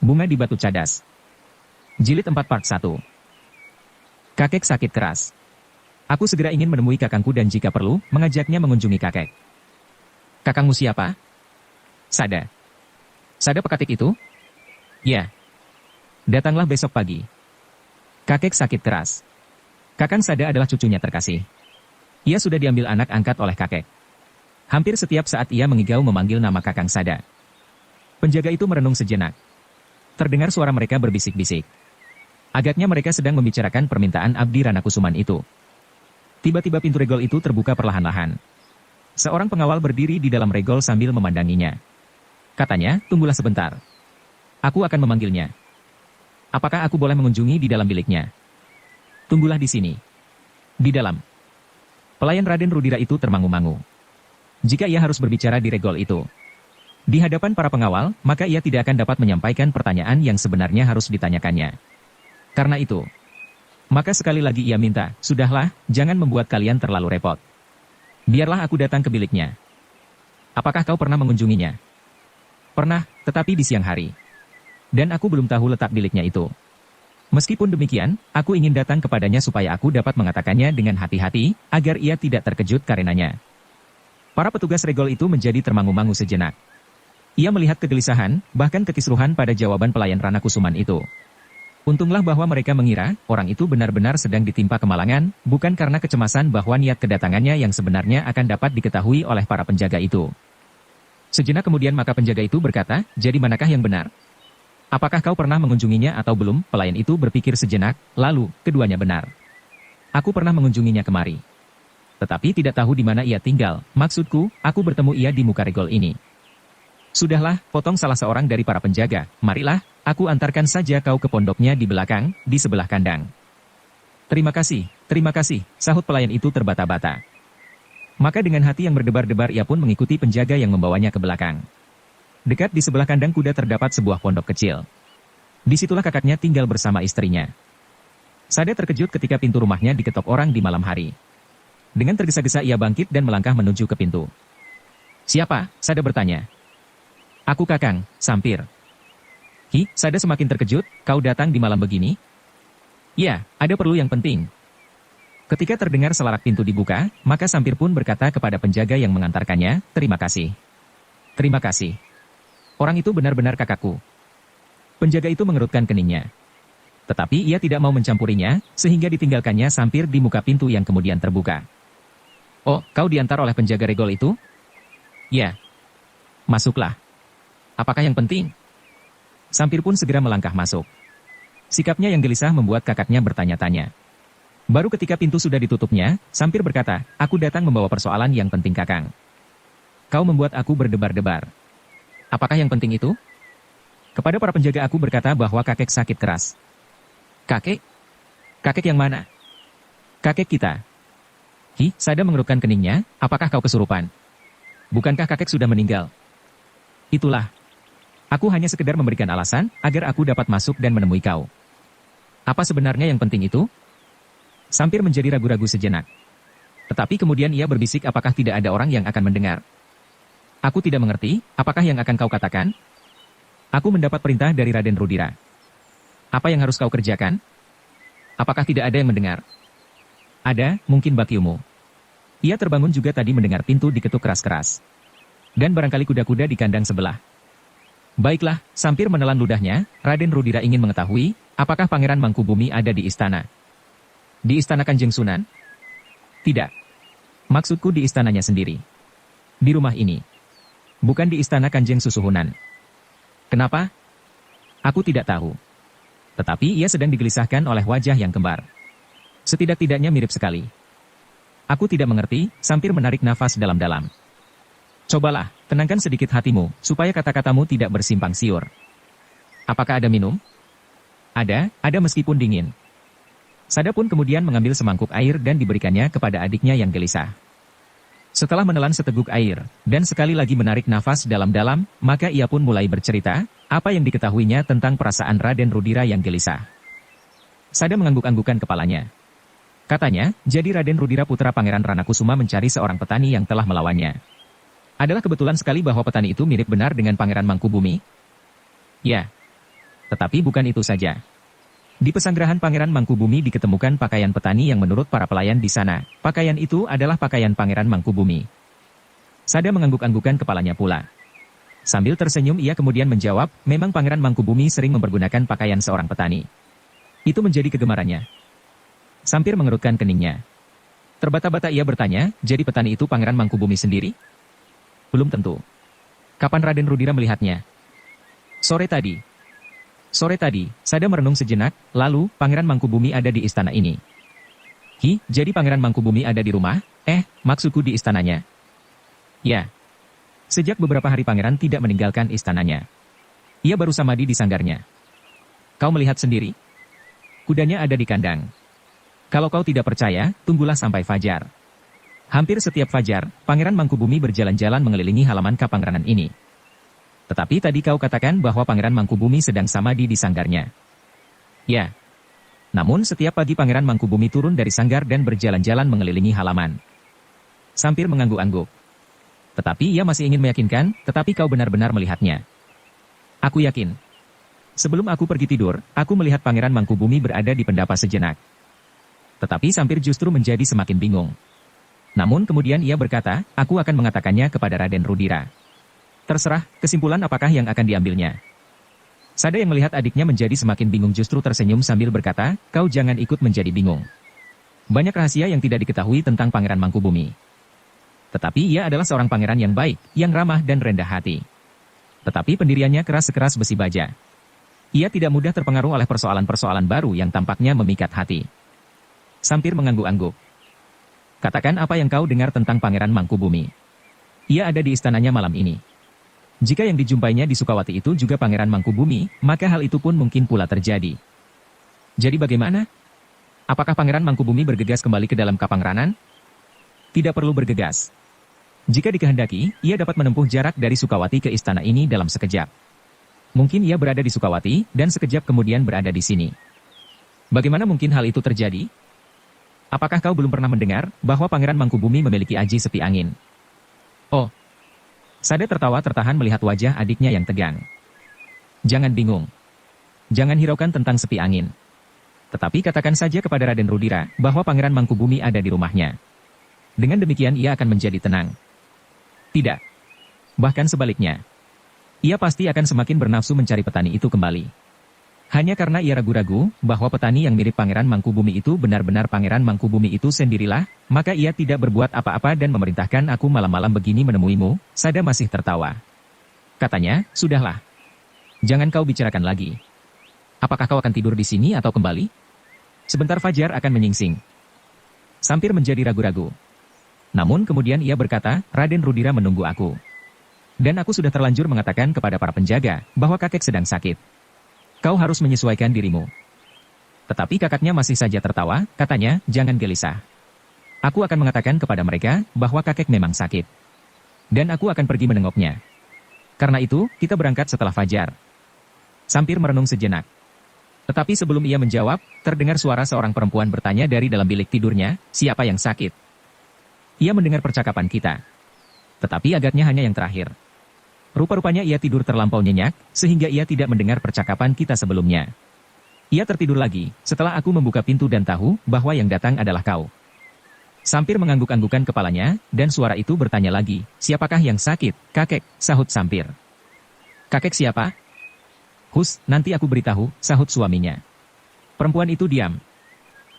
Bunga di Batu Cadas. Jilid 4 Part 1. Kakek sakit keras. Aku segera ingin menemui kakangku dan jika perlu, mengajaknya mengunjungi kakek. Kakangmu siapa? Sada. Sada Pekatik itu? Ya. Datanglah besok pagi. Kakek sakit keras. Kakang Sada adalah cucunya terkasih. Ia sudah diambil anak angkat oleh kakek. Hampir setiap saat ia mengigau memanggil nama kakang Sada. Penjaga itu merenung sejenak. Terdengar suara mereka berbisik-bisik. Agaknya mereka sedang membicarakan permintaan Abdi Ranakusuman itu. Tiba-tiba pintu regol itu terbuka perlahan-lahan. Seorang pengawal berdiri di dalam regol sambil memandanginya. Katanya, tunggulah sebentar. Aku akan memanggilnya. Apakah aku boleh mengunjungi di dalam biliknya? Tunggulah di sini. Di dalam. Pelayan Raden Rudira itu termangu-mangu. Jika ia harus berbicara di regol itu, di hadapan para pengawal, maka ia tidak akan dapat menyampaikan pertanyaan yang sebenarnya harus ditanyakannya. Karena itu, maka sekali lagi ia minta, sudahlah, jangan membuat kalian terlalu repot. Biarlah aku datang ke biliknya. Apakah kau pernah mengunjunginya? Pernah, tetapi di siang hari. Dan aku belum tahu letak biliknya itu. Meskipun demikian, aku ingin datang kepadanya supaya aku dapat mengatakannya dengan hati-hati, agar ia tidak terkejut karenanya. Para petugas regol itu menjadi termangu-mangu sejenak. Ia melihat kegelisahan, bahkan kekisruhan pada jawaban pelayan Ranakusuman itu. Untunglah bahwa mereka mengira, orang itu benar-benar sedang ditimpa kemalangan, bukan karena kecemasan bahwa niat kedatangannya yang sebenarnya akan dapat diketahui oleh para penjaga itu. Sejenak kemudian maka penjaga itu berkata, jadi manakah yang benar? Apakah kau pernah mengunjunginya atau belum? Pelayan itu berpikir sejenak, lalu, keduanya benar. Aku pernah mengunjunginya kemari. Tetapi tidak tahu di mana ia tinggal, maksudku, aku bertemu ia di muka regol ini. Sudahlah, potong salah seorang dari para penjaga, marilah, aku antarkan saja kau ke pondoknya di belakang, di sebelah kandang. Terima kasih, sahut pelayan itu terbata-bata. Maka dengan hati yang berdebar-debar ia pun mengikuti penjaga yang membawanya ke belakang. Dekat di sebelah kandang kuda terdapat sebuah pondok kecil. Disitulah kakaknya tinggal bersama istrinya. Sada terkejut ketika pintu rumahnya diketok orang di malam hari. Dengan tergesa-gesa ia bangkit dan melangkah menuju ke pintu. Siapa? Sada bertanya. Aku kakang, Sampir. Hi, Sada semakin terkejut, kau datang di malam begini? Ya, ada perlu yang penting. Ketika terdengar selarak pintu dibuka, maka Sampir pun berkata kepada penjaga yang mengantarkannya, terima kasih. Terima kasih. Orang itu benar-benar kakakku. Penjaga itu mengerutkan keningnya. Tetapi ia tidak mau mencampurinya, sehingga ditinggalkannya Sampir di muka pintu yang kemudian terbuka. Oh, kau diantar oleh penjaga regol itu? Ya. Masuklah. Apakah yang penting? Sampir pun segera melangkah masuk. Sikapnya yang gelisah membuat kakaknya bertanya-tanya. Baru ketika pintu sudah ditutupnya, Sampir berkata, aku datang membawa persoalan yang penting kakang. Kau membuat aku berdebar-debar. Apakah yang penting itu? Kepada para penjaga aku berkata bahwa kakek sakit keras. Kakek? Kakek yang mana? Kakek kita. Hi, Sada mengerutkan keningnya, apakah kau kesurupan? Bukankah kakek sudah meninggal? Itulah. Aku hanya sekedar memberikan alasan, agar aku dapat masuk dan menemui kau. Apa sebenarnya yang penting itu? Sampir menjadi ragu-ragu sejenak. Tetapi kemudian ia berbisik apakah tidak ada orang yang akan mendengar. Aku tidak mengerti, apakah yang akan kau katakan? Aku mendapat perintah dari Raden Rudira. Apa yang harus kau kerjakan? Apakah tidak ada yang mendengar? Ada, mungkin Bakyumu. Ia terbangun juga tadi mendengar pintu diketuk keras-keras. Dan barangkali kuda-kuda di kandang sebelah. Baiklah, Sampir menelan ludahnya, Raden Rudira ingin mengetahui, apakah Pangeran Mangkubumi ada di istana? Di istana Kanjeng Sunan? Tidak. Maksudku di istananya sendiri. Di rumah ini. Bukan di istana Kanjeng Susuhunan. Kenapa? Aku tidak tahu. Tetapi ia sedang digelisahkan oleh wajah yang kembar. Setidak-tidaknya mirip sekali. Aku tidak mengerti, Sampir menarik nafas dalam-dalam. Cobalah, tenangkan sedikit hatimu, supaya kata-katamu tidak bersimpang siur. Apakah ada minum? Ada meskipun dingin. Sada pun kemudian mengambil semangkuk air dan diberikannya kepada adiknya yang gelisah. Setelah menelan seteguk air, dan sekali lagi menarik nafas dalam-dalam, maka ia pun mulai bercerita, apa yang diketahuinya tentang perasaan Raden Rudira yang gelisah. Sada mengangguk-anggukan kepalanya. Katanya, jadi Raden Rudira putra Pangeran Ranakusuma mencari seorang petani yang telah melawannya. Adalah kebetulan sekali bahwa petani itu mirip benar dengan Pangeran Mangkubumi? Ya. Tetapi bukan itu saja. Di pesanggrahan Pangeran Mangkubumi diketemukan pakaian petani yang menurut para pelayan di sana, pakaian itu adalah pakaian Pangeran Mangkubumi. Sada mengangguk-anggukan kepalanya pula. Sambil tersenyum ia kemudian menjawab, memang Pangeran Mangkubumi sering mempergunakan pakaian seorang petani. Itu menjadi kegemarannya. Sampir mengerutkan keningnya. Terbata-bata ia bertanya, jadi petani itu Pangeran Mangkubumi sendiri? Belum tentu. Kapan Raden Rudira melihatnya? Sore tadi. Sore tadi, Sada merenung sejenak, lalu, Pangeran Mangkubumi ada di istana ini. Jadi Pangeran Mangkubumi ada di rumah? Maksudku di istananya. Ya. Sejak beberapa hari Pangeran tidak meninggalkan istananya. Ia baru samadhi di sanggarnya. Kau melihat sendiri? Kudanya ada di kandang. Kalau kau tidak percaya, tunggulah sampai fajar. Hampir setiap fajar, Pangeran Mangkubumi berjalan-jalan mengelilingi halaman Kapangranan ini. Tetapi tadi kau katakan bahwa Pangeran Mangkubumi sedang samadhi di sanggarnya. Ya. Namun setiap pagi Pangeran Mangkubumi turun dari sanggar dan berjalan-jalan mengelilingi halaman. Sampir mengangguk-angguk. Tetapi ia masih ingin meyakinkan, tetapi kau benar-benar melihatnya. Aku yakin. Sebelum aku pergi tidur, aku melihat Pangeran Mangkubumi berada di pendapa sejenak. Tetapi Sampir justru menjadi semakin bingung. Namun kemudian ia berkata, aku akan mengatakannya kepada Raden Rudira. Terserah, kesimpulan apakah yang akan diambilnya. Sada yang melihat adiknya menjadi semakin bingung justru tersenyum sambil berkata, kau jangan ikut menjadi bingung. Banyak rahasia yang tidak diketahui tentang Pangeran Mangkubumi. Tetapi ia adalah seorang pangeran yang baik, yang ramah dan rendah hati. Tetapi pendiriannya keras sekeras besi baja. Ia tidak mudah terpengaruh oleh persoalan-persoalan baru yang tampaknya memikat hati. Sampir mengangguk-angguk. Katakan apa yang kau dengar tentang Pangeran Mangkubumi. Ia ada di istananya malam ini. Jika yang dijumpainya di Sukawati itu juga Pangeran Mangkubumi, maka hal itu pun mungkin pula terjadi. Jadi bagaimana? Apakah Pangeran Mangkubumi bergegas kembali ke dalam Kapangranan? Tidak perlu bergegas. Jika dikehendaki, ia dapat menempuh jarak dari Sukawati ke istana ini dalam sekejap. Mungkin ia berada di Sukawati, dan sekejap kemudian berada di sini. Bagaimana mungkin hal itu terjadi? Apakah kau belum pernah mendengar bahwa Pangeran Mangkubumi memiliki aji sepi angin? Oh. Sada tertawa tertahan melihat wajah adiknya yang tegang. Jangan bingung. Jangan hiraukan tentang sepi angin. Tetapi katakan saja kepada Raden Rudira bahwa Pangeran Mangkubumi ada di rumahnya. Dengan demikian ia akan menjadi tenang. Tidak. Bahkan sebaliknya. Ia pasti akan semakin bernafsu mencari petani itu kembali. Hanya karena ia ragu-ragu bahwa petani yang mirip Pangeran Mangkubumi itu benar-benar Pangeran Mangkubumi itu sendirilah, maka ia tidak berbuat apa-apa dan memerintahkan aku malam-malam begini menemuimu. Sada masih tertawa. Katanya, sudahlah. Jangan kau bicarakan lagi. Apakah kau akan tidur di sini atau kembali? Sebentar fajar akan menyingsing. Sampir menjadi ragu-ragu. Namun kemudian ia berkata, Raden Rudira menunggu aku. Dan aku sudah terlanjur mengatakan kepada para penjaga bahwa kakek sedang sakit. Kau harus menyesuaikan dirimu. Tetapi kakaknya masih saja tertawa, katanya, jangan gelisah. Aku akan mengatakan kepada mereka bahwa kakek memang sakit. Dan aku akan pergi menengoknya. Karena itu, kita berangkat setelah fajar. Sampir merenung sejenak. Tetapi sebelum ia menjawab, terdengar suara seorang perempuan bertanya dari dalam bilik tidurnya, siapa yang sakit? Ia mendengar percakapan kita. Tetapi agaknya hanya yang terakhir. Rupa-rupanya ia tidur terlampau nyenyak, sehingga ia tidak mendengar percakapan kita sebelumnya. Ia tertidur lagi, setelah aku membuka pintu dan tahu bahwa yang datang adalah kau. Sampir mengangguk-anggukan kepalanya, dan suara itu bertanya lagi, siapakah yang sakit, kakek, sahut Sampir. Kakek siapa? Hus, nanti aku beritahu, sahut suaminya. Perempuan itu diam.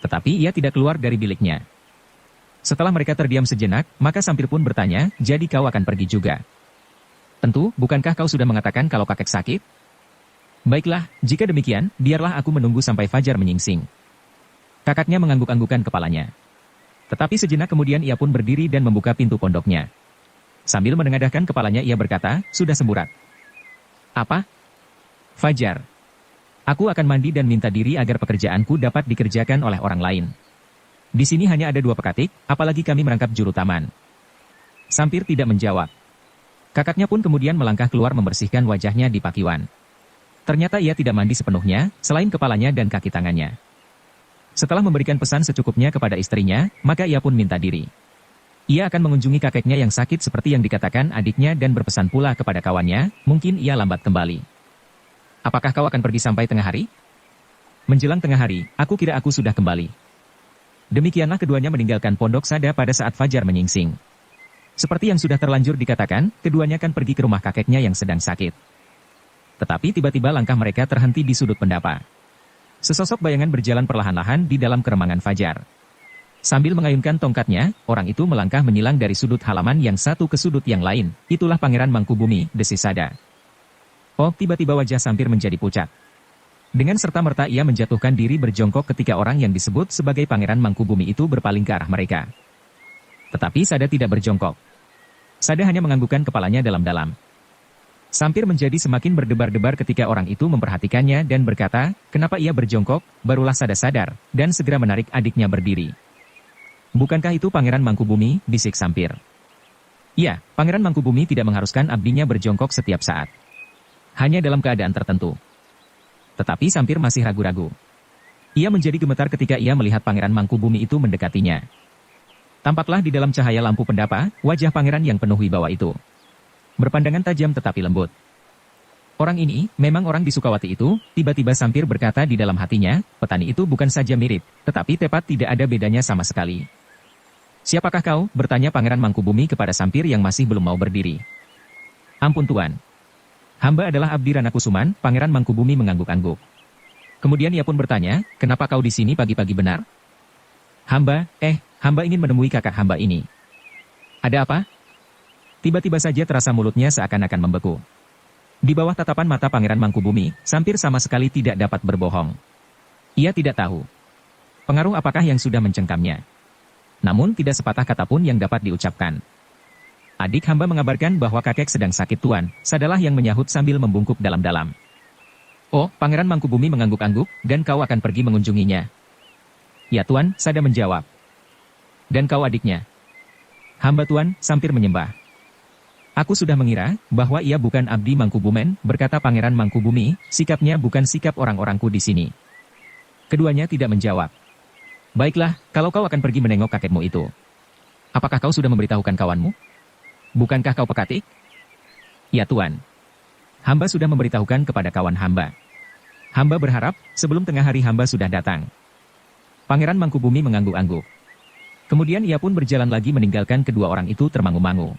Tetapi ia tidak keluar dari biliknya. Setelah mereka terdiam sejenak, maka Sampir pun bertanya, jadi kau akan pergi juga? Tentu, bukankah kau sudah mengatakan kalau kakek sakit? Baiklah, jika demikian, biarlah aku menunggu sampai fajar menyingsing. Kakaknya mengangguk-anggukan kepalanya. Tetapi sejenak kemudian ia pun berdiri dan membuka pintu pondoknya. Sambil menengadahkan kepalanya ia berkata, sudah semburat. Apa? Fajar. Aku akan mandi dan minta diri agar pekerjaanku dapat dikerjakan oleh orang lain. Di sini hanya ada 2 pekatik, apalagi kami merangkap juru taman. Sampir tidak menjawab. Kakaknya pun kemudian melangkah keluar membersihkan wajahnya di pakiwan. Ternyata ia tidak mandi sepenuhnya, selain kepalanya dan kaki tangannya. Setelah memberikan pesan secukupnya kepada istrinya, maka ia pun minta diri. Ia akan mengunjungi kakeknya yang sakit seperti yang dikatakan adiknya dan berpesan pula kepada kawannya, mungkin ia lambat kembali. Apakah kau akan pergi sampai tengah hari? Menjelang tengah hari, aku kira aku sudah kembali. Demikianlah keduanya meninggalkan Pondok Sada pada saat fajar menyingsing. Seperti yang sudah terlanjur dikatakan, keduanya kan pergi ke rumah kakeknya yang sedang sakit. Tetapi tiba-tiba langkah mereka terhenti di sudut pendapa. Sesosok bayangan berjalan perlahan-lahan di dalam keremangan fajar. Sambil mengayunkan tongkatnya, orang itu melangkah menyilang dari sudut halaman yang satu ke sudut yang lain. Itulah Pangeran Mangkubumi, desis Sada. Oh, tiba-tiba wajah Sampir menjadi pucat. Dengan serta-merta ia menjatuhkan diri berjongkok ketika orang yang disebut sebagai Pangeran Mangkubumi itu berpaling ke arah mereka. Tetapi Sada tidak berjongkok. Sada hanya menganggukkan kepalanya dalam-dalam. Sampir menjadi semakin berdebar-debar ketika orang itu memperhatikannya dan berkata, kenapa ia berjongkok, barulah Sada sadar, dan segera menarik adiknya berdiri. Bukankah itu Pangeran Mangkubumi, bisik Sampir. Ya, Pangeran Mangkubumi tidak mengharuskan abdinya berjongkok setiap saat. Hanya dalam keadaan tertentu. Tetapi Sampir masih ragu-ragu. Ia menjadi gemetar ketika ia melihat Pangeran Mangkubumi itu mendekatinya. Tampaklah di dalam cahaya lampu pendapa, wajah pangeran yang penuh wibawa itu. Berpandangan tajam tetapi lembut. Orang ini, memang orang di Sukawati itu, tiba-tiba Sampir berkata di dalam hatinya, petani itu bukan saja mirip, tetapi tepat tidak ada bedanya sama sekali. Siapakah kau? Bertanya Pangeran Mangkubumi kepada Sampir yang masih belum mau berdiri. Ampun Tuan. Hamba adalah Abdi Ranakusuman, Pangeran Mangkubumi mengangguk-angguk. Kemudian ia pun bertanya, kenapa kau di sini pagi-pagi benar? Hamba ingin menemui kakak hamba ini. Ada apa? Tiba-tiba saja terasa mulutnya seakan-akan membeku. Di bawah tatapan mata Pangeran Mangkubumi, Sampir sama sekali tidak dapat berbohong. Ia tidak tahu pengaruh apakah yang sudah mencengkamnya. Namun tidak sepatah kata pun yang dapat diucapkan. Adik hamba mengabarkan bahwa kakek sedang sakit Tuan, Sadalah yang menyahut sambil membungkuk dalam-dalam. Oh, Pangeran Mangkubumi mengangguk-angguk, dan kau akan pergi mengunjunginya. Ya Tuan, Sada menjawab. Dan kau adiknya? Hamba Tuan, Sampir menyembah. Aku sudah mengira bahwa ia bukan abdi Mangkubumen, berkata Pangeran Mangkubumi, sikapnya bukan sikap orang-orangku di sini. Keduanya tidak menjawab. Baiklah, kalau kau akan pergi menengok kakekmu itu. Apakah kau sudah memberitahukan kawanmu? Bukankah kau pekatik? Ya Tuan. Hamba sudah memberitahukan kepada kawan hamba. Hamba berharap, sebelum tengah hari hamba sudah datang. Pangeran Mangkubumi mengangguk-angguk. Kemudian ia pun berjalan lagi meninggalkan kedua orang itu termangu-mangu.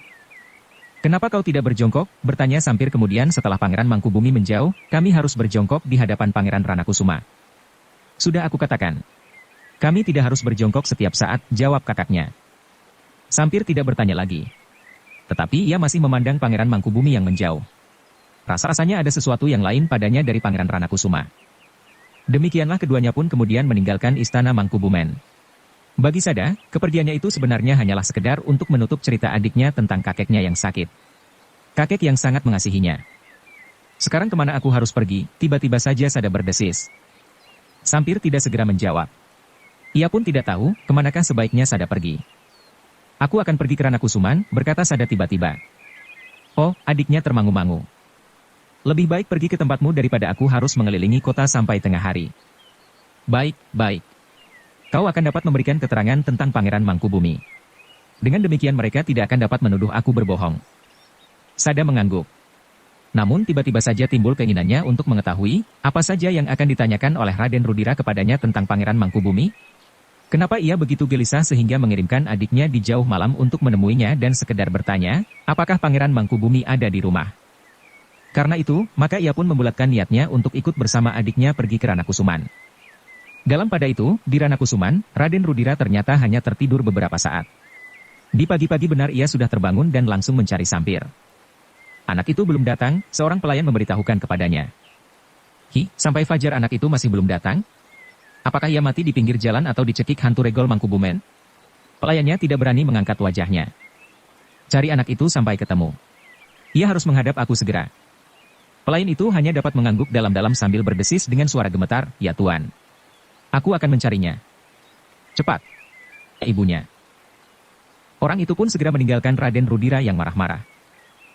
Kenapa kau tidak berjongkok? Bertanya Sampir kemudian setelah Pangeran Mangkubumi menjauh, kami harus berjongkok di hadapan Pangeran Ranakusuma. Sudah aku katakan. Kami tidak harus berjongkok setiap saat, jawab kakaknya. Sampir tidak bertanya lagi. Tetapi ia masih memandang Pangeran Mangkubumi yang menjauh. Rasa-rasanya ada sesuatu yang lain padanya dari Pangeran Ranakusuma. Demikianlah keduanya pun kemudian meninggalkan istana Mangkubumen. Bagi Sada, kepergiannya itu sebenarnya hanyalah sekedar untuk menutup cerita adiknya tentang kakeknya yang sakit. Kakek yang sangat mengasihinya. Sekarang kemana aku harus pergi? Tiba-tiba saja Sada berdesis. Sampir tidak segera menjawab. Ia pun tidak tahu kemanakah sebaiknya Sada pergi. Aku akan pergi ke Ranakusuman, berkata Sada tiba-tiba. Oh, adiknya termangu-mangu. Lebih baik pergi ke tempatmu daripada aku harus mengelilingi kota sampai tengah hari. Baik. Kau akan dapat memberikan keterangan tentang Pangeran Mangkubumi. Dengan demikian mereka tidak akan dapat menuduh aku berbohong. Sada mengangguk. Namun tiba-tiba saja timbul keinginannya untuk mengetahui, apa saja yang akan ditanyakan oleh Raden Rudira kepadanya tentang Pangeran Mangkubumi. Kenapa ia begitu gelisah sehingga mengirimkan adiknya di jauh malam untuk menemuinya dan sekedar bertanya, apakah Pangeran Mangkubumi ada di rumah. Karena itu, maka ia pun membulatkan niatnya untuk ikut bersama adiknya pergi ke Ranakusuman. Dalam pada itu, di Ranakusuman, Raden Rudira ternyata hanya tertidur beberapa saat. Di pagi-pagi benar ia sudah terbangun dan langsung mencari Sampir. Anak itu belum datang, seorang pelayan memberitahukan kepadanya. Sampai fajar anak itu masih belum datang? Apakah ia mati di pinggir jalan atau dicekik hantu regol Mangkubumen? Pelayannya tidak berani mengangkat wajahnya. Cari anak itu sampai ketemu. Ia harus menghadap aku segera. Pelayan itu hanya dapat mengangguk dalam-dalam sambil berdesis dengan suara gemetar, ya Tuan. Aku akan mencarinya. Cepat. Ibunya. Orang itu pun segera meninggalkan Raden Rudira yang marah-marah.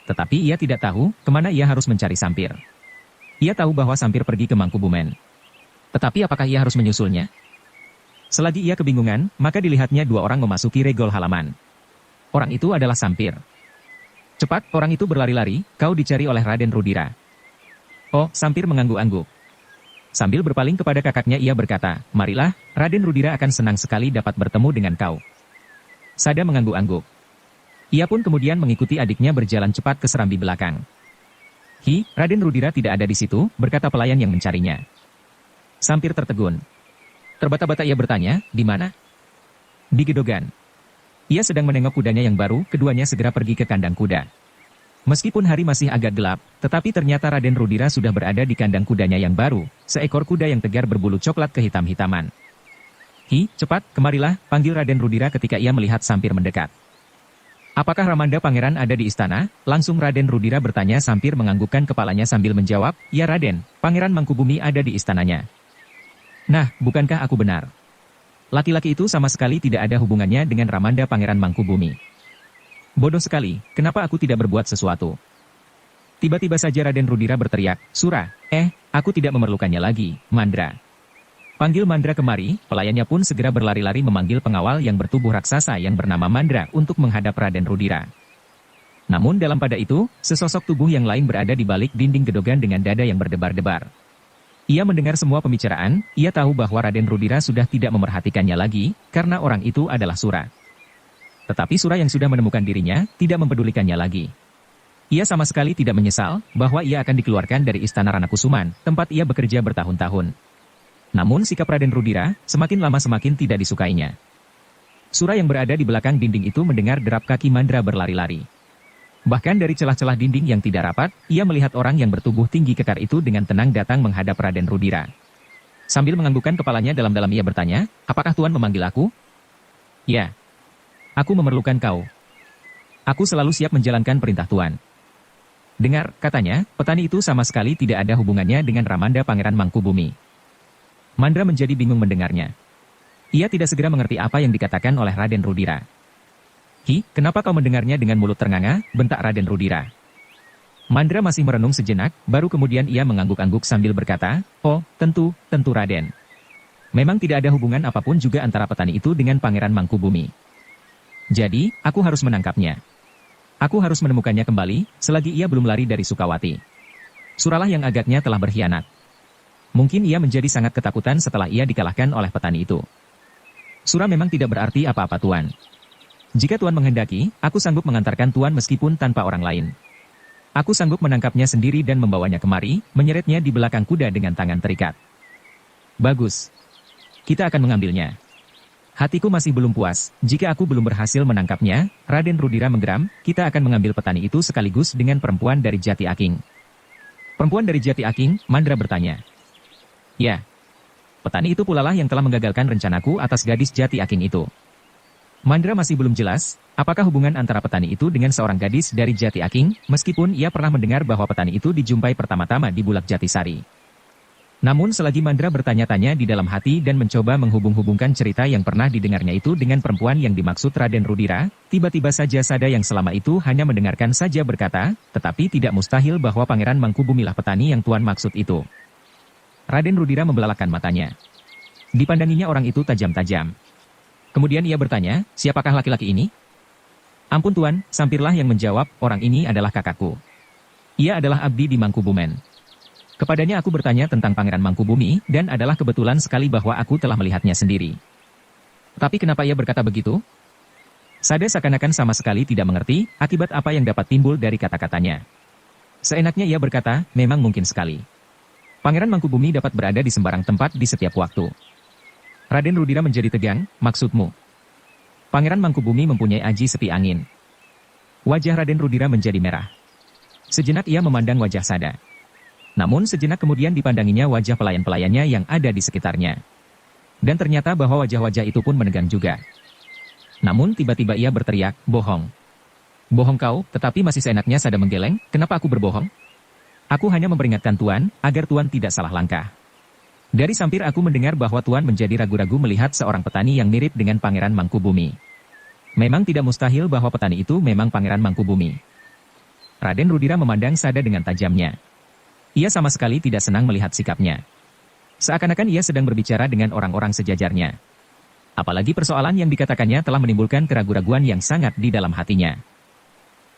Tetapi ia tidak tahu kemana ia harus mencari Sampir. Ia tahu bahwa Sampir pergi ke Mangkubumen. Tetapi apakah ia harus menyusulnya? Selagi ia kebingungan, maka dilihatnya dua orang memasuki regol halaman. Orang itu adalah Sampir. Cepat, orang itu berlari-lari, kau dicari oleh Raden Rudira. Oh, Sampir mengangguk-angguk. Sambil berpaling kepada kakaknya ia berkata, marilah, Raden Rudira akan senang sekali dapat bertemu dengan kau. Sada mengangguk-angguk. Ia pun kemudian mengikuti adiknya berjalan cepat ke serambi belakang. Raden Rudira tidak ada di situ, berkata pelayan yang mencarinya. Sampir tertegun. Terbata-bata ia bertanya, di mana? Di Gedogan. Ia sedang menengok kudanya yang baru, keduanya segera pergi ke kandang kuda. Meskipun hari masih agak gelap, tetapi ternyata Raden Rudira sudah berada di kandang kudanya yang baru, seekor kuda yang tegar berbulu coklat kehitam-hitaman. Cepat, kemarilah, panggil Raden Rudira ketika ia melihat Sampir mendekat. Apakah Ramanda Pangeran ada di istana? Langsung Raden Rudira bertanya. Sampir menganggukkan kepalanya sambil menjawab, ya Raden, Pangeran Mangkubumi ada di istananya. Nah, bukankah aku benar? Laki-laki itu sama sekali tidak ada hubungannya dengan Ramanda Pangeran Mangkubumi. Bodoh sekali, kenapa aku tidak berbuat sesuatu? Tiba-tiba saja Raden Rudira berteriak, Sura, aku tidak memerlukannya lagi, Mandra. Panggil Mandra kemari, pelayannya pun segera berlari-lari memanggil pengawal yang bertubuh raksasa yang bernama Mandra untuk menghadap Raden Rudira. Namun dalam pada itu, sesosok tubuh yang lain berada di balik dinding Gedogan dengan dada yang berdebar-debar. Ia mendengar semua pembicaraan, ia tahu bahwa Raden Rudira sudah tidak memerhatikannya lagi, karena orang itu adalah Sura. Tetapi Sura yang sudah menemukan dirinya, tidak mempedulikannya lagi. Ia sama sekali tidak menyesal, bahwa ia akan dikeluarkan dari istana Ranakusuman, tempat ia bekerja bertahun-tahun. Namun sikap Raden Rudira, semakin lama semakin tidak disukainya. Sura yang berada di belakang dinding itu mendengar derap kaki Mandra berlari-lari. Bahkan dari celah-celah dinding yang tidak rapat, ia melihat orang yang bertubuh tinggi kekar itu dengan tenang datang menghadap Raden Rudira. Sambil menganggukkan kepalanya dalam-dalam ia bertanya, apakah Tuan memanggil aku? Ya. Aku memerlukan kau. Aku selalu siap menjalankan perintah Tuan. Dengar, katanya, petani itu sama sekali tidak ada hubungannya dengan Ramanda Pangeran Mangkubumi. Mandra menjadi bingung mendengarnya. Ia tidak segera mengerti apa yang dikatakan oleh Raden Rudira. Kenapa kau mendengarnya dengan mulut ternganga? Bentak Raden Rudira. Mandra masih merenung sejenak, baru kemudian ia mengangguk-angguk sambil berkata, oh, tentu Raden. Memang tidak ada hubungan apapun juga antara petani itu dengan Pangeran Mangkubumi. Jadi, aku harus menangkapnya. Aku harus menemukannya kembali, selagi ia belum lari dari Sukawati. Suralah yang agaknya telah berkhianat. Mungkin ia menjadi sangat ketakutan setelah ia dikalahkan oleh petani itu. Sura memang tidak berarti apa-apa Tuan. Jika Tuan menghendaki, aku sanggup mengantarkan Tuan meskipun tanpa orang lain. Aku sanggup menangkapnya sendiri dan membawanya kemari, menyeretnya di belakang kuda dengan tangan terikat. Bagus. Kita akan mengambilnya. Hatiku masih belum puas, jika aku belum berhasil menangkapnya, Raden Rudira menggeram, kita akan mengambil petani itu sekaligus dengan perempuan dari Jati Aking. Perempuan dari Jati Aking, Mandra bertanya. Ya. Petani itu pula lah yang telah menggagalkan rencanaku atas gadis Jati Aking itu. Mandra masih belum jelas, apakah hubungan antara petani itu dengan seorang gadis dari Jati Aking, meskipun ia pernah mendengar bahwa petani itu dijumpai pertama-tama di Bulak Jatisari. Namun selagi Mandra bertanya-tanya di dalam hati dan mencoba menghubung-hubungkan cerita yang pernah didengarnya itu dengan perempuan yang dimaksud Raden Rudira, tiba-tiba saja Sada yang selama itu hanya mendengarkan saja berkata, tetapi tidak mustahil bahwa Pangeran Mangkubumilah petani yang Tuan maksud itu. Raden Rudira membelalakan matanya. Dipandanginya orang itu tajam-tajam. Kemudian ia bertanya, siapakah laki-laki ini? Ampun Tuan, Sampirlah yang menjawab, orang ini adalah kakakku. Ia adalah abdi di Mangkubumen. Kepadanya aku bertanya tentang Pangeran Mangkubumi, dan adalah kebetulan sekali bahwa aku telah melihatnya sendiri. Tapi kenapa ia berkata begitu? Sada seakan-akan sama sekali tidak mengerti, akibat apa yang dapat timbul dari kata-katanya. Seenaknya ia berkata, memang mungkin sekali. Pangeran Mangkubumi dapat berada di sembarang tempat di setiap waktu. Raden Rudira menjadi tegang, maksudmu? Pangeran Mangkubumi mempunyai aji sepi angin. Wajah Raden Rudira menjadi merah. Sejenak ia memandang wajah Sada. Namun sejenak kemudian dipandanginya wajah pelayan-pelayannya yang ada di sekitarnya. Dan ternyata bahwa wajah-wajah itu pun menegang juga. Namun tiba-tiba ia berteriak, bohong. Bohong kau, tetapi masih seenaknya Sada menggeleng, kenapa aku berbohong? Aku hanya memperingatkan Tuan, agar Tuan tidak salah langkah. Dari Sampir aku mendengar bahwa Tuan menjadi ragu-ragu melihat seorang petani yang mirip dengan Pangeran Mangkubumi. Memang tidak mustahil bahwa petani itu memang Pangeran Mangkubumi. Raden Rudira memandang Sada dengan tajamnya. Ia sama sekali tidak senang melihat sikapnya. Seakan-akan ia sedang berbicara dengan orang-orang sejajarnya. Apalagi persoalan yang dikatakannya telah menimbulkan keraguan-raguan yang sangat di dalam hatinya.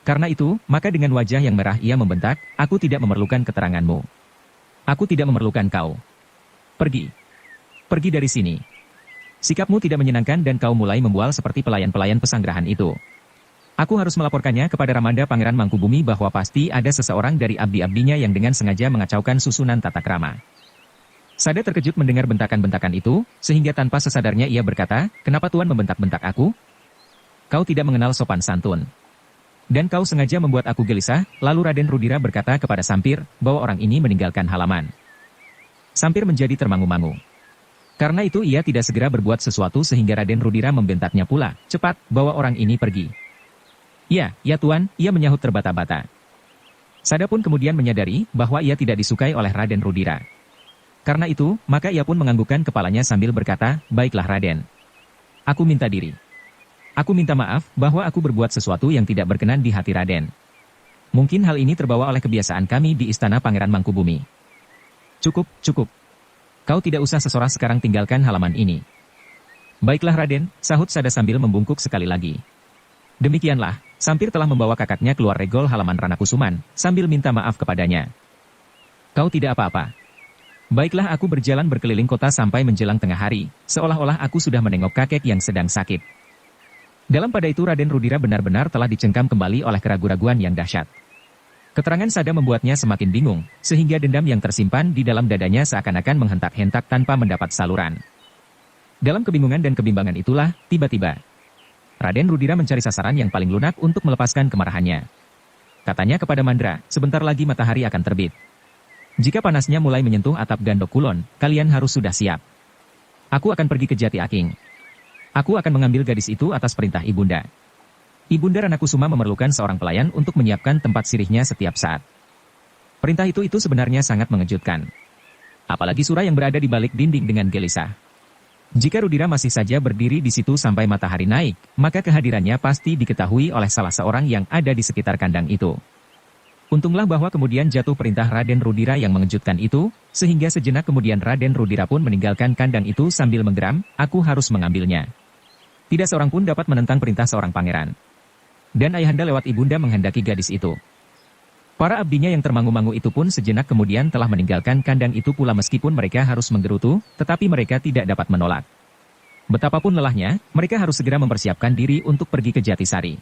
Karena itu, maka dengan wajah yang merah ia membentak, aku tidak memerlukan keteranganmu. Aku tidak memerlukan kau. Pergi. Pergi dari sini. Sikapmu tidak menyenangkan dan kau mulai membual seperti pelayan-pelayan pesanggerahan itu. Aku harus melaporkannya kepada Ramanda Pangeran Mangkubumi bahwa pasti ada seseorang dari abdi-abdinya yang dengan sengaja mengacaukan susunan tata krama. Sada terkejut mendengar bentakan-bentakan itu, sehingga tanpa sesadarnya ia berkata, "Kenapa Tuan membentak-bentak aku? Kau tidak mengenal sopan santun. Dan kau sengaja membuat aku gelisah." Lalu Raden Rudira berkata kepada Sampir, bahwa orang ini meninggalkan halaman. Sampir menjadi termangu-mangu. Karena itu ia tidak segera berbuat sesuatu sehingga Raden Rudira membentaknya pula, "Cepat, bawa orang ini pergi." "Ya, ya Tuan," ia menyahut terbata-bata. Sada pun kemudian menyadari bahwa ia tidak disukai oleh Raden Rudira. Karena itu, maka ia pun menganggukkan kepalanya sambil berkata, "Baiklah Raden. Aku minta diri. Aku minta maaf bahwa aku berbuat sesuatu yang tidak berkenan di hati Raden. Mungkin hal ini terbawa oleh kebiasaan kami di istana Pangeran Mangkubumi." "Cukup, cukup. Kau tidak usah sesorak sekarang tinggalkan halaman ini." "Baiklah Raden," sahut Sada sambil membungkuk sekali lagi. Demikianlah, Sampir telah membawa kakaknya keluar regol halaman Ranakusuman, sambil minta maaf kepadanya. "Kau tidak apa-apa. Baiklah aku berjalan berkeliling kota sampai menjelang tengah hari, seolah-olah aku sudah menengok kakek yang sedang sakit." Dalam pada itu Raden Rudira benar-benar telah dicengkam kembali oleh keraguan-raguan yang dahsyat. Keterangan Sada membuatnya semakin bingung, sehingga dendam yang tersimpan di dalam dadanya seakan-akan menghentak-hentak tanpa mendapat saluran. Dalam kebingungan dan kebimbangan itulah, tiba-tiba, Raden Rudira mencari sasaran yang paling lunak untuk melepaskan kemarahannya. Katanya kepada Mandra, "Sebentar lagi matahari akan terbit. Jika panasnya mulai menyentuh atap Gandok Kulon, kalian harus sudah siap. Aku akan pergi ke Jati Aking. Aku akan mengambil gadis itu atas perintah Ibunda. Ibunda Ranakusuma memerlukan seorang pelayan untuk menyiapkan tempat sirihnya setiap saat." Perintah itu sebenarnya sangat mengejutkan. Apalagi Sura yang berada di balik dinding dengan gelisah. Jika Rudira masih saja berdiri di situ sampai matahari naik, maka kehadirannya pasti diketahui oleh salah seorang yang ada di sekitar kandang itu. Untunglah bahwa kemudian jatuh perintah Raden Rudira yang mengejutkan itu, sehingga sejenak kemudian Raden Rudira pun meninggalkan kandang itu sambil menggeram, "Aku harus mengambilnya." Tidak seorang pun dapat menentang perintah seorang pangeran. Dan ayahanda lewat ibunda menghendaki gadis itu. Para abdinya yang termangu-mangu itu pun sejenak kemudian telah meninggalkan kandang itu pula meskipun mereka harus menggerutu, tetapi mereka tidak dapat menolak. Betapapun lelahnya, mereka harus segera mempersiapkan diri untuk pergi ke Jatisari.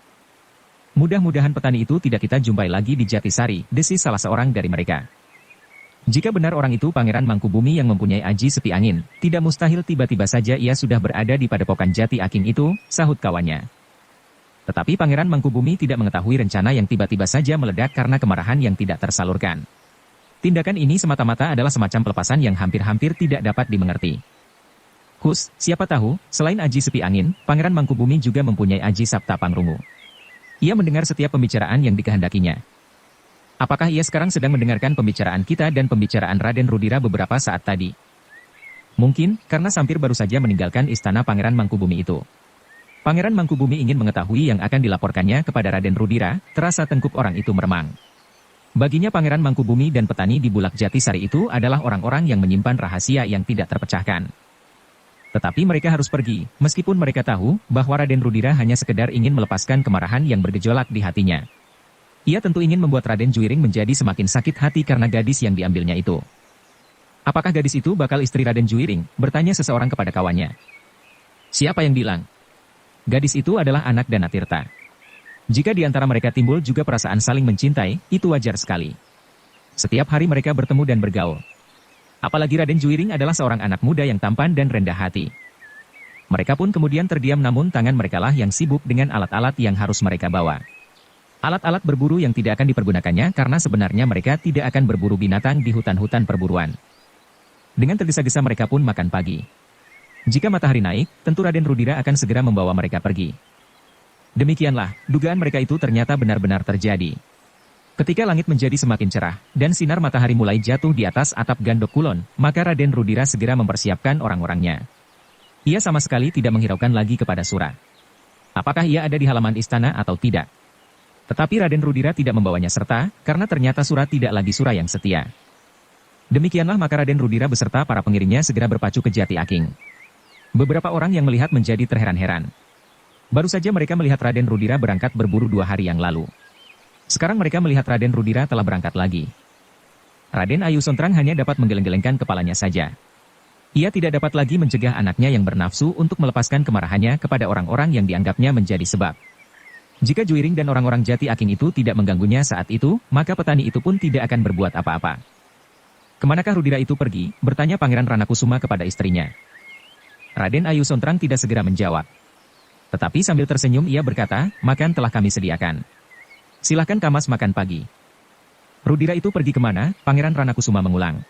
"Mudah-mudahan petani itu tidak kita jumpai lagi di Jatisari," desis salah seorang dari mereka. "Jika benar orang itu Pangeran Mangkubumi yang mempunyai aji sepi angin, tidak mustahil tiba-tiba saja ia sudah berada di padepokan Jati Aking itu," sahut kawannya. Tetapi Pangeran Mangkubumi tidak mengetahui rencana yang tiba-tiba saja meledak karena kemarahan yang tidak tersalurkan. Tindakan ini semata-mata adalah semacam pelepasan yang hampir-hampir tidak dapat dimengerti. Siapa tahu, selain aji sepi angin, Pangeran Mangkubumi juga mempunyai aji Sabta Pangrungu. Ia mendengar setiap pembicaraan yang dikehendakinya. Apakah ia sekarang sedang mendengarkan pembicaraan kita dan pembicaraan Raden Rudira beberapa saat tadi? Mungkin, karena Sampir baru saja meninggalkan istana Pangeran Mangkubumi itu. Pangeran Mangkubumi ingin mengetahui yang akan dilaporkannya kepada Raden Rudira, terasa tengkuk orang itu meremang. Baginya Pangeran Mangkubumi dan petani di Bulak Jatisari itu adalah orang-orang yang menyimpan rahasia yang tidak terpecahkan. Tetapi mereka harus pergi, meskipun mereka tahu bahwa Raden Rudira hanya sekedar ingin melepaskan kemarahan yang bergejolak di hatinya. Ia tentu ingin membuat Raden Juiring menjadi semakin sakit hati karena gadis yang diambilnya itu. "Apakah gadis itu bakal istri Raden Juiring?" bertanya seseorang kepada kawannya. "Siapa yang bilang? Gadis itu adalah anak Danatirta. Jika di antara mereka timbul juga perasaan saling mencintai, itu wajar sekali. Setiap hari mereka bertemu dan bergaul. Apalagi Raden Juiring adalah seorang anak muda yang tampan dan rendah hati." Mereka pun kemudian terdiam namun tangan merekalah yang sibuk dengan alat-alat yang harus mereka bawa. Alat-alat berburu yang tidak akan dipergunakannya karena sebenarnya mereka tidak akan berburu binatang di hutan-hutan perburuan. Dengan tergesa-gesa mereka pun makan pagi. Jika matahari naik, tentu Raden Rudira akan segera membawa mereka pergi. Demikianlah, dugaan mereka itu ternyata benar-benar terjadi. Ketika langit menjadi semakin cerah, dan sinar matahari mulai jatuh di atas atap Gandok Kulon, maka Raden Rudira segera mempersiapkan orang-orangnya. Ia sama sekali tidak menghiraukan lagi kepada Sura. Apakah ia ada di halaman istana atau tidak? Tetapi Raden Rudira tidak membawanya serta, karena ternyata Sura tidak lagi Sura yang setia. Demikianlah maka Raden Rudira beserta para pengiringnya segera berpacu ke Jati Aking. Beberapa orang yang melihat menjadi terheran-heran. Baru saja mereka melihat Raden Rudira berangkat berburu 2 hari yang lalu. Sekarang mereka melihat Raden Rudira telah berangkat lagi. Raden Ayu Sontrang hanya dapat menggeleng-gelengkan kepalanya saja. Ia tidak dapat lagi mencegah anaknya yang bernafsu untuk melepaskan kemarahannya kepada orang-orang yang dianggapnya menjadi sebab. Jika Juiring dan orang-orang Jati Aking itu tidak mengganggunya saat itu, maka petani itu pun tidak akan berbuat apa-apa. Kemanakah Rudira itu pergi? Bertanya Pangeran Ranakusuma kepada istrinya. Raden Ayu Sontrang tidak segera menjawab. Tetapi sambil tersenyum ia berkata, makan telah kami sediakan. Silahkan Kamas makan pagi. Rudira itu pergi kemana? Pangeran Ranakusuma mengulang.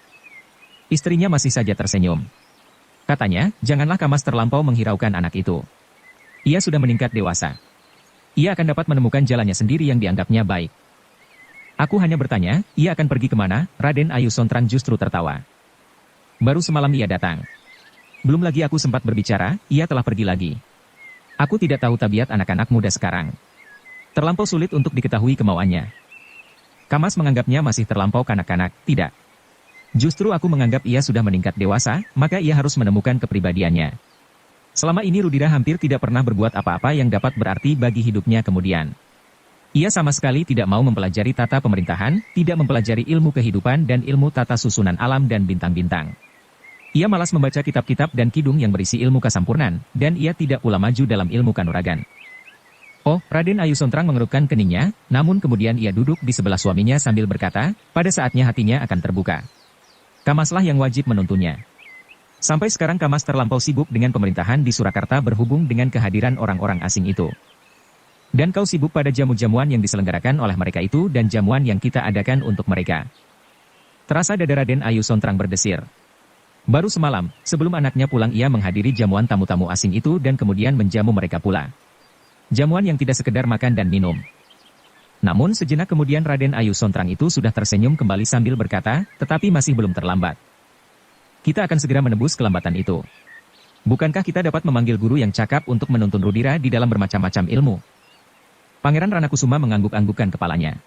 Istrinya masih saja tersenyum. Katanya, janganlah Kamas terlampau menghiraukan anak itu. Ia sudah meningkat dewasa. Ia akan dapat menemukan jalannya sendiri yang dianggapnya baik. Aku hanya bertanya, ia akan pergi kemana? Raden Ayu Sontrang justru tertawa. Baru semalam ia datang. Belum lagi aku sempat berbicara, ia telah pergi lagi. Aku tidak tahu tabiat anak-anak muda sekarang. Terlampau sulit untuk diketahui kemauannya. Kamas menganggapnya masih terlampau kanak-kanak, tidak. Justru aku menganggap ia sudah meningkat dewasa, maka ia harus menemukan kepribadiannya. Selama ini Rudira hampir tidak pernah berbuat apa-apa yang dapat berarti bagi hidupnya kemudian. Ia sama sekali tidak mau mempelajari tata pemerintahan, tidak mempelajari ilmu kehidupan dan ilmu tata susunan alam dan bintang-bintang. Ia malas membaca kitab-kitab dan kidung yang berisi ilmu kasampurnan, dan ia tidak pula maju dalam ilmu kanuragan. Oh, Raden Ayu Sontrang mengerutkan keningnya, namun kemudian ia duduk di sebelah suaminya sambil berkata, pada saatnya hatinya akan terbuka. Kamaslah yang wajib menuntunnya. Sampai sekarang Kamas terlampau sibuk dengan pemerintahan di Surakarta berhubung dengan kehadiran orang-orang asing itu. Dan kau sibuk pada jamu-jamuan yang diselenggarakan oleh mereka itu dan jamuan yang kita adakan untuk mereka. Terasa dada Raden Ayu Sontrang berdesir. Baru semalam, sebelum anaknya pulang ia menghadiri jamuan tamu-tamu asing itu dan kemudian menjamu mereka pula. Jamuan yang tidak sekedar makan dan minum. Namun sejenak kemudian Raden Ayu Sontrang itu sudah tersenyum kembali sambil berkata, tetapi masih belum terlambat. Kita akan segera menebus kelambatan itu. Bukankah kita dapat memanggil guru yang cakap untuk menuntun Rudira di dalam bermacam-macam ilmu? Pangeran Ranakusuma mengangguk-anggukkan kepalanya.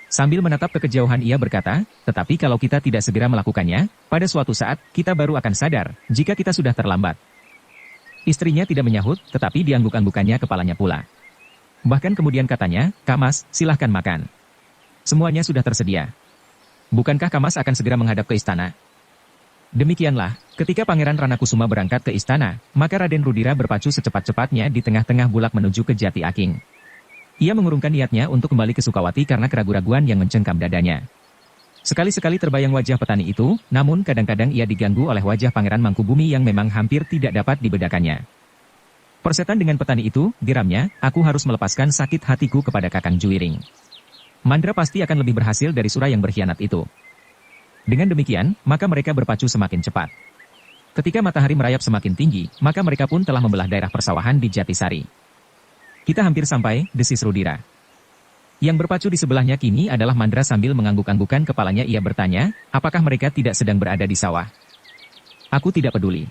Sambil menatap ke kejauhan ia berkata, tetapi kalau kita tidak segera melakukannya, pada suatu saat, kita baru akan sadar, jika kita sudah terlambat. Istrinya tidak menyahut, tetapi diangguk-anggukannya kepalanya pula. Bahkan kemudian katanya, Kamas, silahkan makan. Semuanya sudah tersedia. Bukankah Kamas akan segera menghadap ke istana? Demikianlah, ketika Pangeran Ranakusuma berangkat ke istana, maka Raden Rudira berpacu secepat-cepatnya di tengah-tengah bulak menuju ke Jati Aking. Ia mengurungkan niatnya untuk kembali ke Sukawati karena keraguan-raguan yang mencengkam dadanya. Sekali-sekali terbayang wajah petani itu, namun kadang-kadang ia diganggu oleh wajah Pangeran Mangkubumi yang memang hampir tidak dapat dibedakannya. Persetan dengan petani itu, geramnya, aku harus melepaskan sakit hatiku kepada Kakang Juiring. Mandra pasti akan lebih berhasil dari Sura yang berkhianat itu. Dengan demikian, maka mereka berpacu semakin cepat. Ketika matahari merayap semakin tinggi, maka mereka pun telah membelah daerah persawahan di Jatisari. Kita hampir sampai, desis Rudira. Yang berpacu di sebelahnya kini adalah Mandra sambil mengangguk-anggukan kepalanya ia bertanya, apakah mereka tidak sedang berada di sawah? Aku tidak peduli.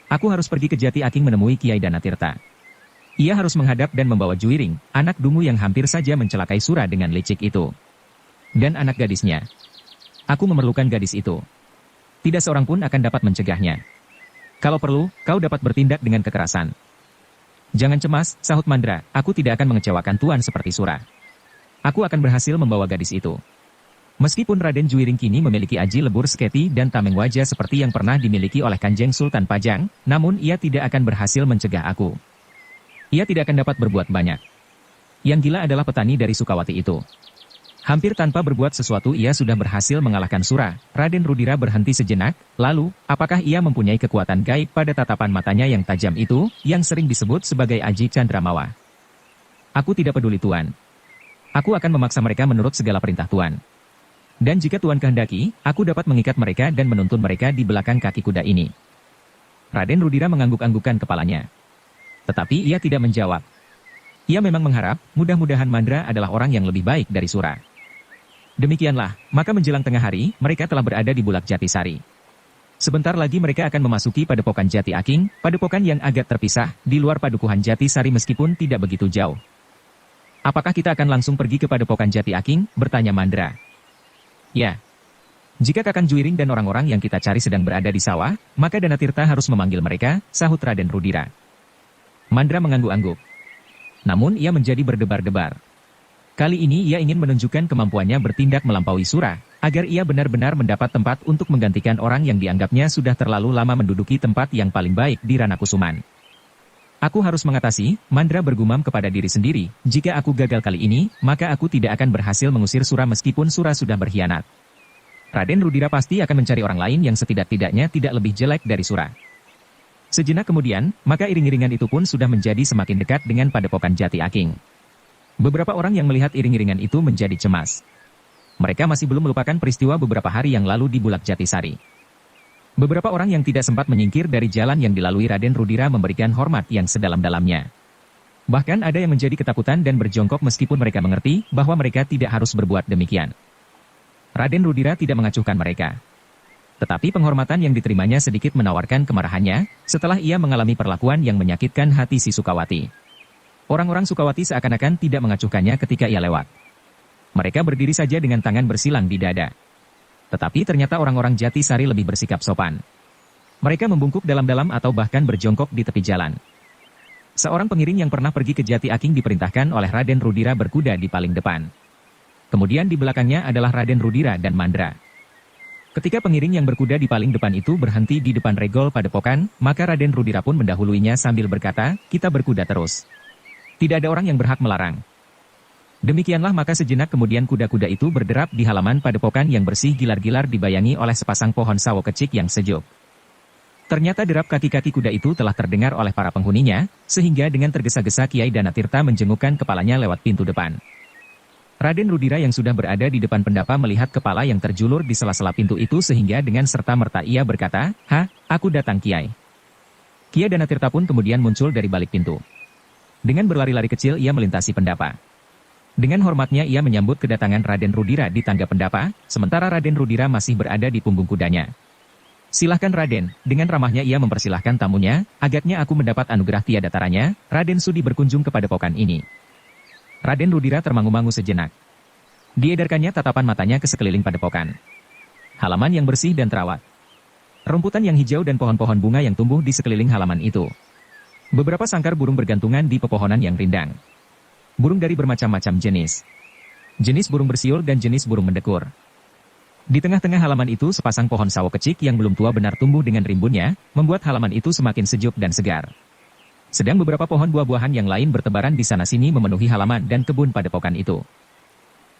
Aku harus pergi ke Jati Aking menemui Kiai Danatirta. Ia harus menghadap dan membawa Juiring, anak dungu yang hampir saja mencelakai Sura dengan licik itu. Dan anak gadisnya. Aku memerlukan gadis itu. Tidak seorang pun akan dapat mencegahnya. Kalau perlu, kau dapat bertindak dengan kekerasan. Jangan cemas, sahut Mandra, aku tidak akan mengecewakan Tuan seperti Sura. Aku akan berhasil membawa gadis itu. Meskipun Raden Juiring kini memiliki aji lebur sketi dan tameng wajah seperti yang pernah dimiliki oleh Kanjeng Sultan Pajang, namun ia tidak akan berhasil mencegah aku. Ia tidak akan dapat berbuat banyak. Yang gila adalah petani dari Sukawati itu. Hampir tanpa berbuat sesuatu ia sudah berhasil mengalahkan Sura. Raden Rudira berhenti sejenak, lalu, apakah ia mempunyai kekuatan gaib pada tatapan matanya yang tajam itu, yang sering disebut sebagai Aji Candramawa? Aku tidak peduli Tuan. Aku akan memaksa mereka menurut segala perintah Tuan. Dan jika Tuan kehendaki, aku dapat mengikat mereka dan menuntun mereka di belakang kaki kuda ini. Raden Rudira mengangguk-anggukkan kepalanya. Tetapi ia tidak menjawab. Ia memang mengharap, mudah-mudahan Mandra adalah orang yang lebih baik dari Sura. Demikianlah, maka menjelang tengah hari, mereka telah berada di bulak Jatisari. Sebentar lagi mereka akan memasuki padepokan Jati Aking, padepokan yang agak terpisah, di luar padukuhan Jatisari meskipun tidak begitu jauh. Apakah kita akan langsung pergi ke padepokan Jati Aking? Bertanya Mandra. Ya. Jika Kakang Juiring dan orang-orang yang kita cari sedang berada di sawah, maka Danatirta harus memanggil mereka, sahut Raden Rudira. Mandra mengangguk-angguk. Namun ia menjadi berdebar-debar. Kali ini ia ingin menunjukkan kemampuannya bertindak melampaui Sura, agar ia benar-benar mendapat tempat untuk menggantikan orang yang dianggapnya sudah terlalu lama menduduki tempat yang paling baik di Ranakusuman. Aku harus mengatasi, Mandra bergumam kepada diri sendiri, jika aku gagal kali ini, maka aku tidak akan berhasil mengusir Sura meskipun Sura sudah berkhianat. Raden Rudira pasti akan mencari orang lain yang setidak-tidaknya tidak lebih jelek dari Sura. Sejenak kemudian, maka iring-iringan itu pun sudah menjadi semakin dekat dengan padepokan Jati Aking. Beberapa orang yang melihat iring-iringan itu menjadi cemas. Mereka masih belum melupakan peristiwa beberapa hari yang lalu di Bulak Jatisari. Beberapa orang yang tidak sempat menyingkir dari jalan yang dilalui Raden Rudira memberikan hormat yang sedalam-dalamnya. Bahkan ada yang menjadi ketakutan dan berjongkok meskipun mereka mengerti bahwa mereka tidak harus berbuat demikian. Raden Rudira tidak mengacuhkan mereka. Tetapi penghormatan yang diterimanya sedikit menawarkan kemarahannya, setelah ia mengalami perlakuan yang menyakitkan hati si Sukawati. Orang-orang Sukawati seakan-akan tidak mengacuhkannya ketika ia lewat. Mereka berdiri saja dengan tangan bersilang di dada. Tetapi ternyata orang-orang Jatisari lebih bersikap sopan. Mereka membungkuk dalam-dalam atau bahkan berjongkok di tepi jalan. Seorang pengiring yang pernah pergi ke Jati Aking diperintahkan oleh Raden Rudira berkuda di paling depan. Kemudian di belakangnya adalah Raden Rudira dan Mandra. Ketika pengiring yang berkuda di paling depan itu berhenti di depan regol padepokan, maka Raden Rudira pun mendahuluinya sambil berkata, "Kita berkuda terus. Tidak ada orang yang berhak melarang." Demikianlah maka sejenak kemudian kuda-kuda itu berderap di halaman padepokan yang bersih gilar-gilar dibayangi oleh sepasang pohon sawo kecik yang sejuk. Ternyata derap kaki-kaki kuda itu telah terdengar oleh para penghuninya, sehingga dengan tergesa-gesa Kiai Danatirta menjengukkan kepalanya lewat pintu depan. Raden Rudira yang sudah berada di depan pendapa melihat kepala yang terjulur di sela-sela pintu itu sehingga dengan serta-merta ia berkata, Aku datang Kiai." Kiai Danatirta pun kemudian muncul dari balik pintu. Dengan berlari-lari kecil ia melintasi pendapa. Dengan hormatnya ia menyambut kedatangan Raden Rudira di tangga pendapa, sementara Raden Rudira masih berada di punggung kudanya. "Silahkan Raden," dengan ramahnya ia mempersilahkan tamunya, "agaknya aku mendapat anugerah tiada taranya, Raden sudi berkunjung ke padepokan ini." Raden Rudira termangu-mangu sejenak. Diedarkannya tatapan matanya ke sekeliling padepokan. Halaman yang bersih dan terawat. Rumputan yang hijau dan pohon-pohon bunga yang tumbuh di sekeliling halaman itu. Beberapa sangkar burung bergantungan di pepohonan yang rindang. Burung dari bermacam-macam jenis. Jenis burung bersiul dan jenis burung mendekur. Di tengah-tengah halaman itu sepasang pohon sawo kecik yang belum tua benar tumbuh dengan rimbunnya, membuat halaman itu semakin sejuk dan segar. Sedang beberapa pohon buah-buahan yang lain bertebaran di sana-sini memenuhi halaman dan kebun padepokan itu.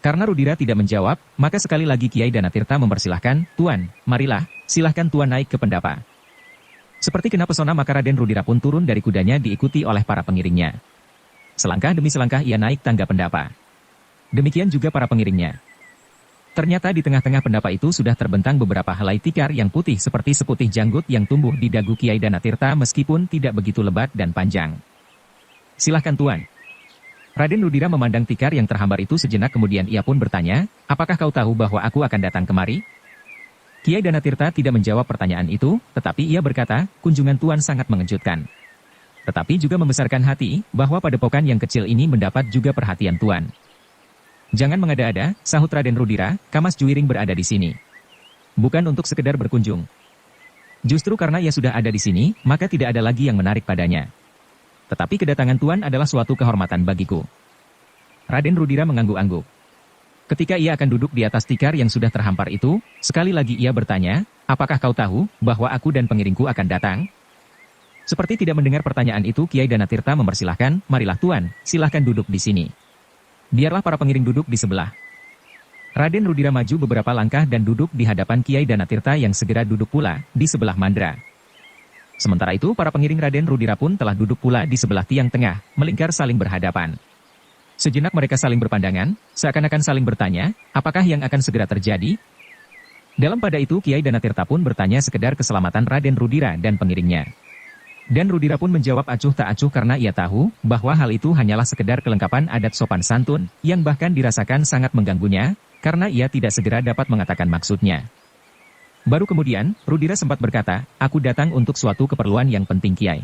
Karena Rudira tidak menjawab, maka sekali lagi Kiai Danatirta mempersilahkan, "Tuan, marilah, silahkan Tuan naik ke pendapa." Seperti kena pesona maka Raden Rudira pun turun dari kudanya diikuti oleh para pengiringnya. Selangkah demi selangkah ia naik tangga pendapa. Demikian juga para pengiringnya. Ternyata di tengah-tengah pendapa itu sudah terbentang beberapa helai tikar yang putih seperti seputih janggut yang tumbuh di dagu Kiai Danatirta meskipun tidak begitu lebat dan panjang. "Silahkan Tuan." Raden Rudira memandang tikar yang terhambar itu sejenak kemudian ia pun bertanya, "Apakah kau tahu bahwa aku akan datang kemari?" Kiai Danatirta tidak menjawab pertanyaan itu, tetapi ia berkata, "Kunjungan Tuan sangat mengejutkan. Tetapi juga membesarkan hati, bahwa padepokan yang kecil ini mendapat juga perhatian Tuan." "Jangan mengada-ada," sahut Raden Rudira, "Kamas Juwiring berada di sini. Bukan untuk sekedar berkunjung. Justru karena ia sudah ada di sini, maka tidak ada lagi yang menarik padanya. Tetapi kedatangan Tuan adalah suatu kehormatan bagiku." Raden Rudira mengangguk-angguk. Ketika ia akan duduk di atas tikar yang sudah terhampar itu, sekali lagi ia bertanya, "Apakah kau tahu, bahwa aku dan pengiringku akan datang?" Seperti tidak mendengar pertanyaan itu Kiai Danatirta mempersilahkan, "Marilah Tuan, silahkan duduk di sini." Biarlah para pengiring duduk di sebelah. Raden Rudira maju beberapa langkah dan duduk di hadapan Kiai Danatirta yang segera duduk pula, di sebelah Mandra. Sementara itu para pengiring Raden Rudira pun telah duduk pula di sebelah tiang tengah, melingkar saling berhadapan. Sejenak mereka saling berpandangan, seakan-akan saling bertanya, apakah yang akan segera terjadi? Dalam pada itu Kiai Danatirta pun bertanya sekedar keselamatan Raden Rudira dan pengiringnya. Dan Rudira pun menjawab acuh tak acuh karena ia tahu, bahwa hal itu hanyalah sekedar kelengkapan adat sopan santun, yang bahkan dirasakan sangat mengganggunya, karena ia tidak segera dapat mengatakan maksudnya. Baru kemudian, Rudira sempat berkata, "Aku datang untuk suatu keperluan yang penting Kiai."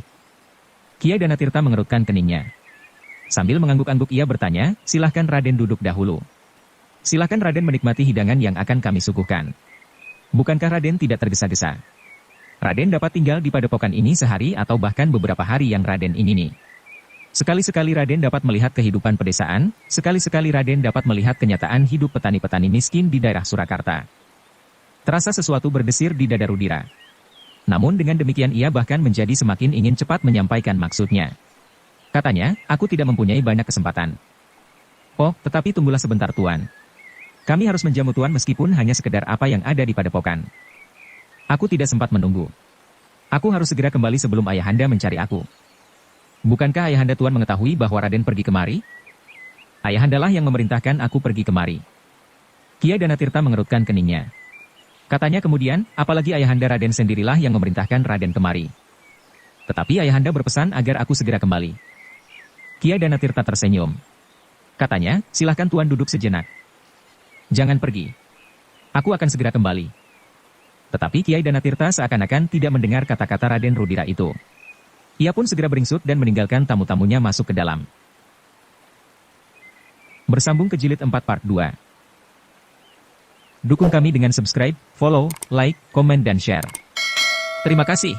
Kiai Danatirta mengerutkan keningnya. Sambil mengangguk-angguk ia bertanya, "Silahkan Raden duduk dahulu. Silahkan Raden menikmati hidangan yang akan kami suguhkan. Bukankah Raden tidak tergesa-gesa? Raden dapat tinggal di padepokan ini sehari atau bahkan beberapa hari yang Raden ingini." Sekali-sekali Raden dapat melihat kehidupan pedesaan, sekali-sekali Raden dapat melihat kenyataan hidup petani-petani miskin di daerah Surakarta. Terasa sesuatu berdesir di dada Rudira. Namun dengan demikian ia bahkan menjadi semakin ingin cepat menyampaikan maksudnya. Katanya, aku tidak mempunyai banyak kesempatan. Oh, tetapi tunggulah sebentar Tuan. Kami harus menjamu Tuan meskipun hanya sekedar apa yang ada di padepokan. Aku tidak sempat menunggu. Aku harus segera kembali sebelum ayahanda mencari aku. Bukankah ayahanda Tuan mengetahui bahwa Raden pergi kemari? Ayahandalah yang memerintahkan aku pergi kemari. Kia Danatirta mengerutkan keningnya. Katanya kemudian, apalagi ayahanda Raden sendirilah yang memerintahkan Raden kemari. Tetapi ayahanda berpesan agar aku segera kembali. Kia Danatirta tersenyum. Katanya, silahkan Tuan duduk sejenak. Jangan pergi. Aku akan segera kembali. Tetapi Kiai Danatirta seakan-akan tidak mendengar kata-kata Raden Rudira itu. Ia pun segera beringsut dan meninggalkan tamu-tamunya masuk ke dalam. Bersambung ke jilid 4 part 2. Dukung kami dengan subscribe, follow, like, komen dan share. Terima kasih.